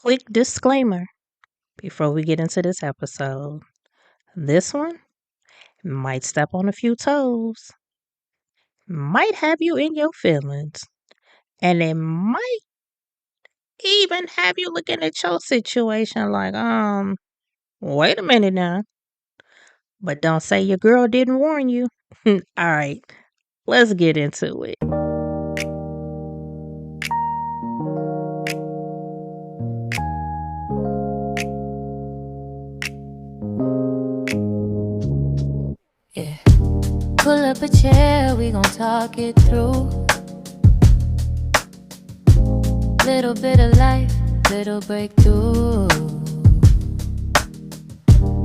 Quick disclaimer before we get into this episode. This one might step on a few toes, might have you in your feelings, and it might even have you looking at your situation like, wait a minute now. But don't say your girl didn't warn you. All right, let's get into it. Yeah. Pull up a chair, we gon' talk it through. Little bit of life, little breakthrough.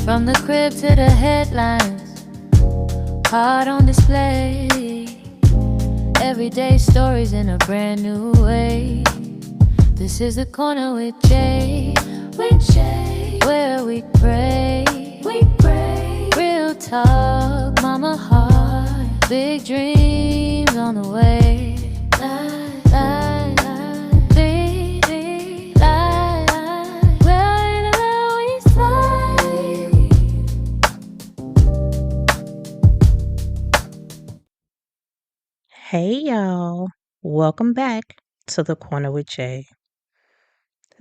From the crib to the headlines, heart on display. Everyday stories in a brand new way. This is the corner with Jay, where we pray. Real talk, mama heart, big dreams on the way. Hey, y'all. Welcome back to the Corner with Jay.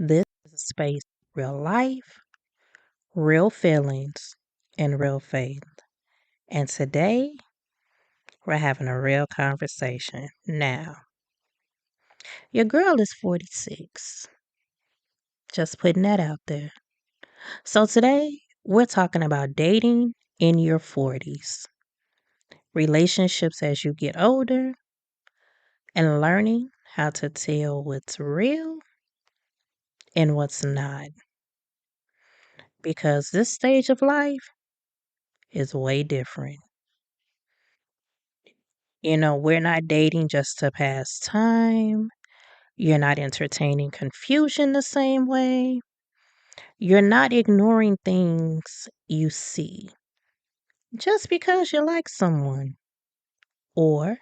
This is a space, real life, real feelings, and real faith. And today, we're having a real conversation. Now, your girl is 46. Just putting that out there. So today, we're talking about dating in your 40s, relationships as you get older, and learning how to tell what's real and what's not. Because this stage of life is way different. We're not dating just to pass time. You're not entertaining confusion the same way. You're not ignoring things you see just because you like someone. Or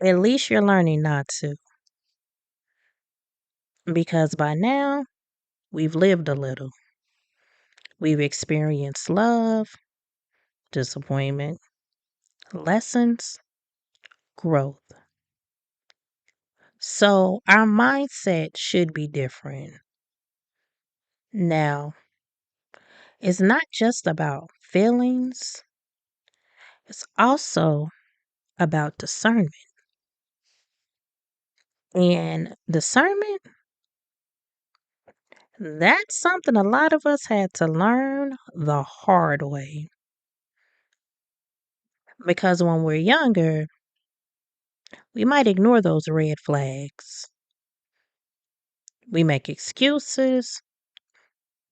at least you're learning not to. Because by now, we've lived a little. We've experienced love, disappointment, lessons, growth. So our mindset should be different. Now, it's not just about feelings, it's also about discernment. And discernment, that's something a lot of us had to learn the hard way. Because when we're younger, we might ignore those red flags. We make excuses,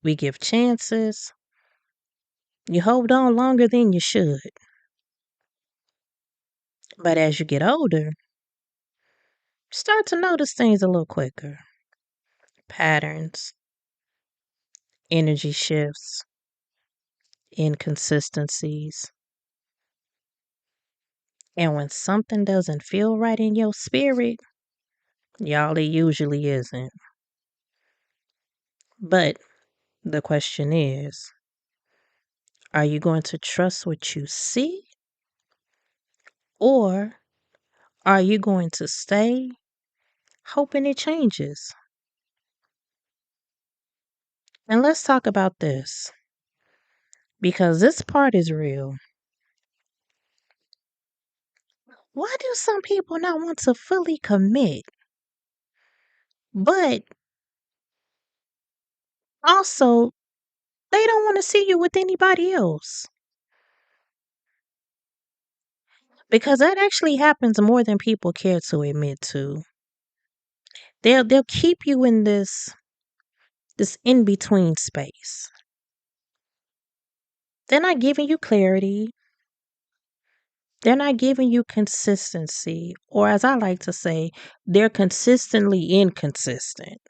we give chances, you hold on longer than you should. But as you get older, start to notice things a little quicker. Patterns, energy shifts, inconsistencies. And when something doesn't feel right in your spirit, y'all, it usually isn't. But the question is, are you going to trust what you see? Or are you going to stay hoping it changes? And let's talk about this because this part is real. Why do some people not want to fully commit, but also they don't want to see you with anybody else? Because that actually happens more than people care to admit to. They'll keep you in this in between space. They're not giving you clarity. They're not giving you consistency, or as I like to say, they're consistently inconsistent.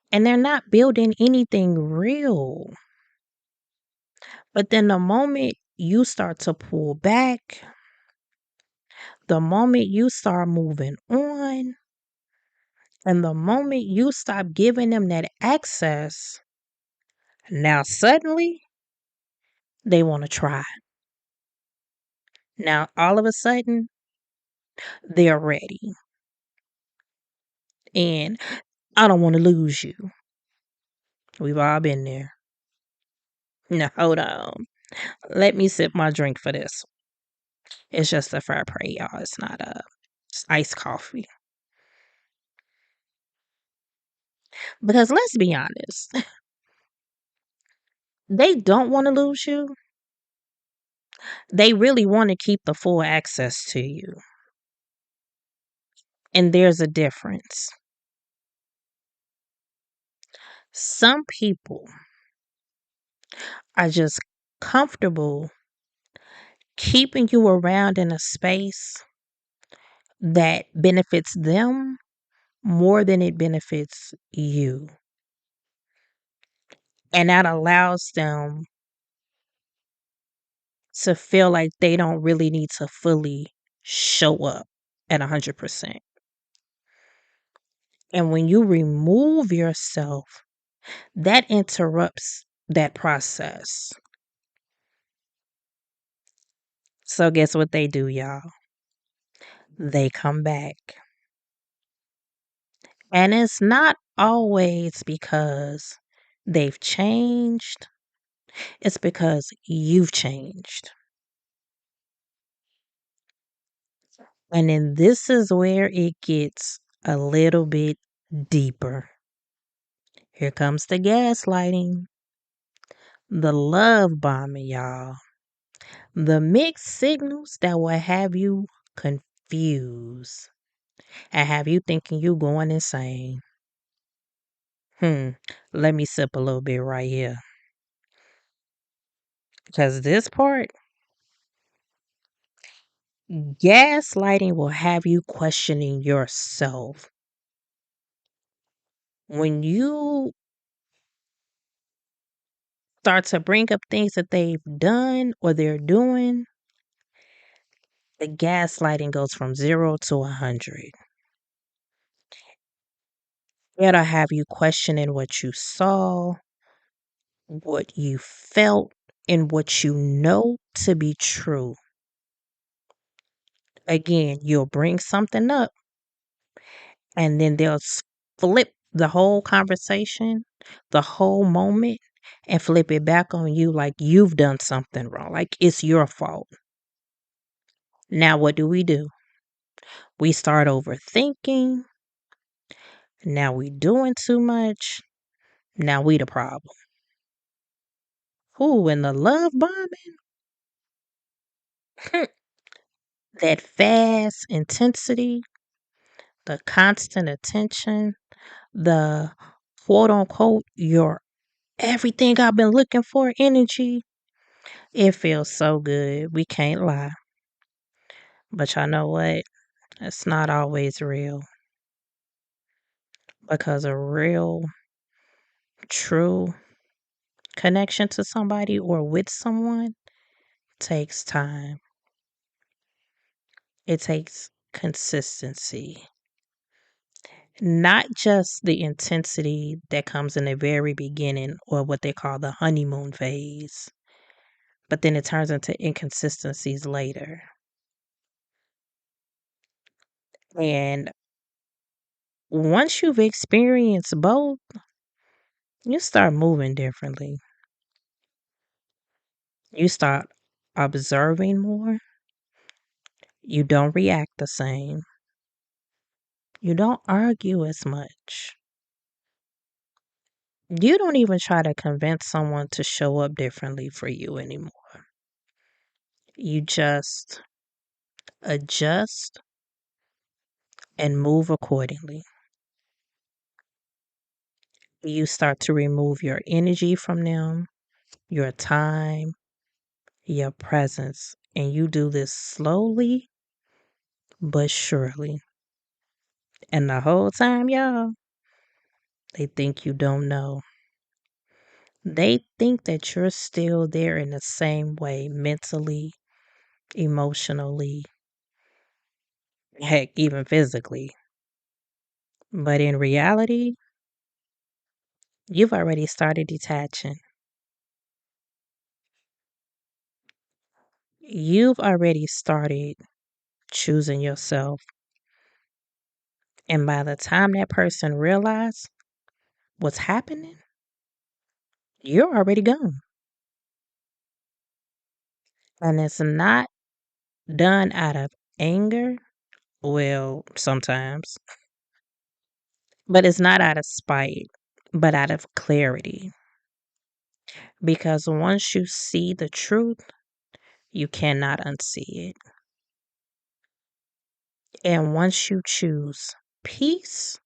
And they're not building anything real. But then the moment you start to pull back, the moment you start moving on, And the moment you stop giving them that access, now suddenly they want to try. Now all of a sudden they're ready. And I don't want to lose you. We've all been there. Now hold on. Let me sip my drink for this. It's just a fair pray, y'all. It's not it's iced coffee. Because let's be honest, they don't want to lose you. They really want to keep the full access to you. And there's a difference. Some people are just comfortable keeping you around in a space that benefits them more than it benefits you. And that allows them to feel like they don't really need to fully show up at 100%. And when you remove yourself, that interrupts that process. So, guess what they do, y'all? They come back. And it's not always because they've changed, it's because you've changed. And then this is where it gets a little bit deeper. Here comes the gaslighting, the love bombing, y'all. The mixed signals that will have you confused and have you thinking you going insane. Let me sip a little bit right here. Because this part, gaslighting will have you questioning yourself. When you start to bring up things that they've done or they're doing, the gaslighting goes from 0 to 100. It'll have you questioning what you saw, what you felt, and what you know to be true. Again, you'll bring something up and then they'll flip the whole conversation, the whole moment, and flip it back on you like you've done something wrong, like it's your fault. Now, what do? We start overthinking. Now we doing too much. Now we the problem. Who in the love bombing? That fast intensity, the constant attention, the quote unquote your everything I've been looking for energy. It feels so good. We can't lie. But y'all know what? It's not always real. Because a real, true connection to somebody or with someone takes time. It takes consistency. Not just the intensity that comes in the very beginning or what they call the honeymoon phase, but then it turns into inconsistencies later. And once you've experienced both, you start moving differently. You start observing more. You don't react the same. You don't argue as much. You don't even try to convince someone to show up differently for you anymore. You just adjust and move accordingly. You start to remove your energy from them, your time, your presence, and you do this slowly but surely. And the whole time, y'all, they think you don't know. They think that you're still there in the same way, mentally, emotionally, heck, even physically. But in reality, you've already started detaching. You've already started choosing yourself. And by the time that person realizes what's happening, you're already gone. And it's not done out of anger. Well, sometimes, but it's not out of spite, but out of clarity. Because once you see the truth, you cannot unsee it. And once you choose peace,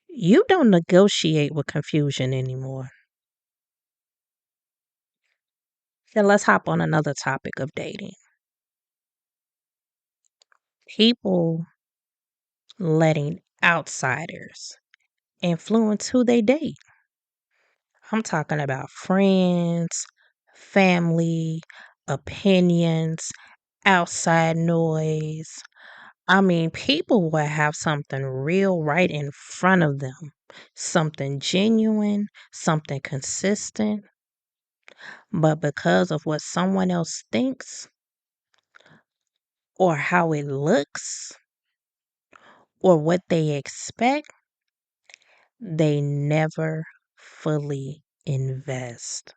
you don't negotiate with confusion anymore. So let's hop on another topic of dating. People letting outsiders influence who they date. I'm talking about friends, family, opinions, outside noise. I mean, people will have something real right in front of them, something genuine, something consistent. But because of what someone else thinks or how it looks or what they expect, they never fully invest.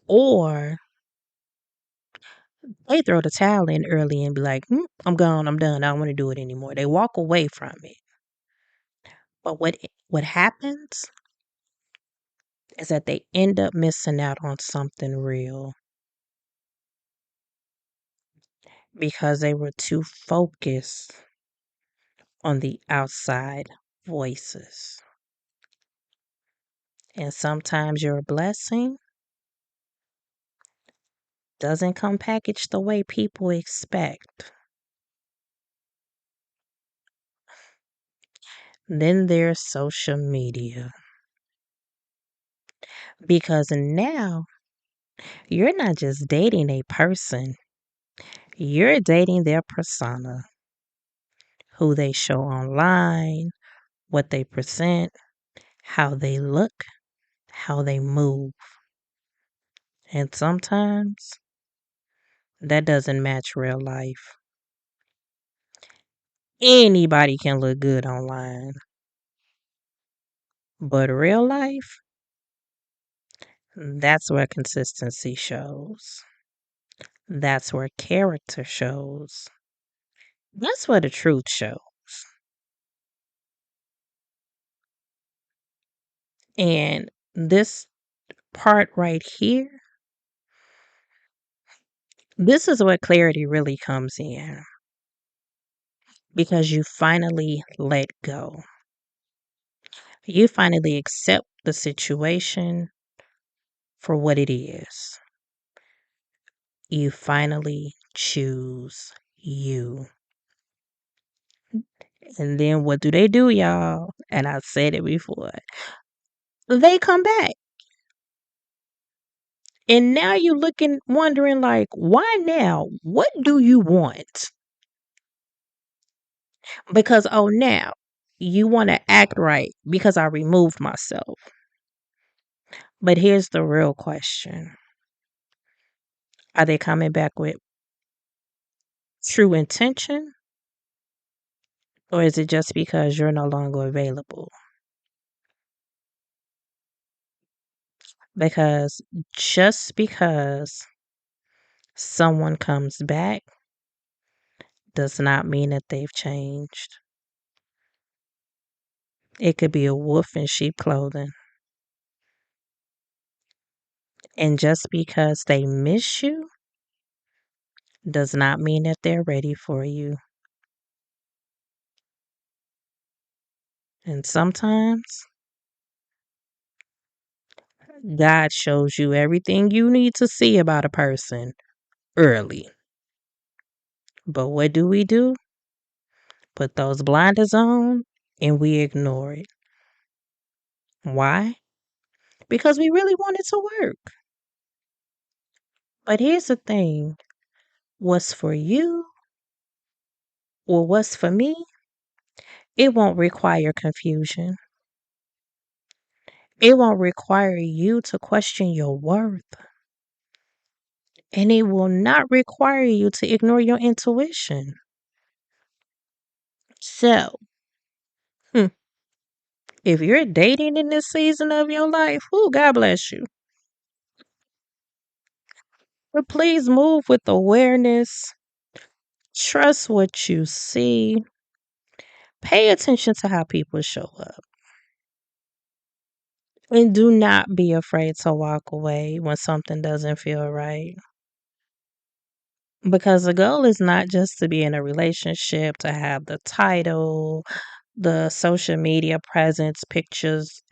Or they throw the towel in early and be like, I'm gone, I'm done, I don't want to do it anymore. They walk away from it. But what happens is that they end up missing out on something real because they were too focused on the outside voices. And sometimes your blessing doesn't come packaged the way people expect. Then there's social media. Because now you're not just dating a person, you're dating their persona, who they show online, what they present, how they look, how they move. And sometimes that doesn't match real life. Anybody can look good online, but real life, that's where consistency shows. That's where character shows. That's where the truth shows. And this part right here, this is where clarity really comes in because you finally let go. You finally accept the situation for what it is. You finally choose you. And then what do, y'all? And I said it before. They come back. And now you're looking, wondering, like, why now? What do you want? Because, oh, now you want to act right because I removed myself. But here's the real question. Are they coming back with true intention? Or is it just because you're no longer available? Because just because someone comes back does not mean that they've changed. It could be a wolf in sheep clothing. And just because they miss you does not mean that they're ready for you. And sometimes God shows you everything you need to see about a person early. But what do? Put those blinders on and we ignore it. Why? Because we really want it to work. But here's the thing, what's for you or what's for me It won't require confusion. It won't require you to question your worth. And it will not require you to ignore your intuition. So, hmm, if you're dating in this season of your life, God bless you. But please move with awareness. Trust what you see. Pay attention to how people show up. And do not be afraid to walk away when something doesn't feel right. Because the goal is not just to be in a relationship, to have the title, the social media presence, pictures.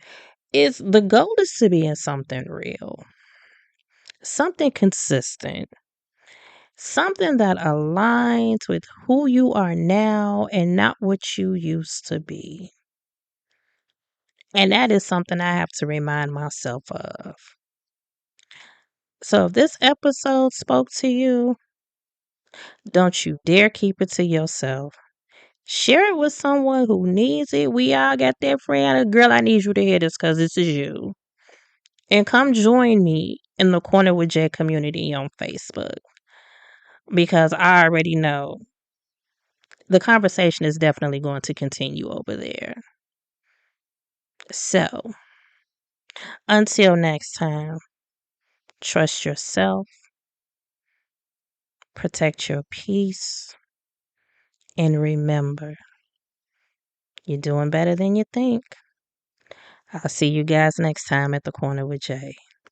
Is the goal is to be in something real, something consistent, something that aligns with who you are now and not what you used to be. And that is something I have to remind myself of. So if this episode spoke to you, don't you dare keep it to yourself. Share it with someone who needs it. We all got that friend. Girl, I need you to hear this because this is you. And come join me in the Corner with Jay community on Facebook because I already know the conversation is definitely going to continue over there. So, until next time, trust yourself, protect your peace, and remember, you're doing better than you think. I'll see you guys next time at the Corner with Jay.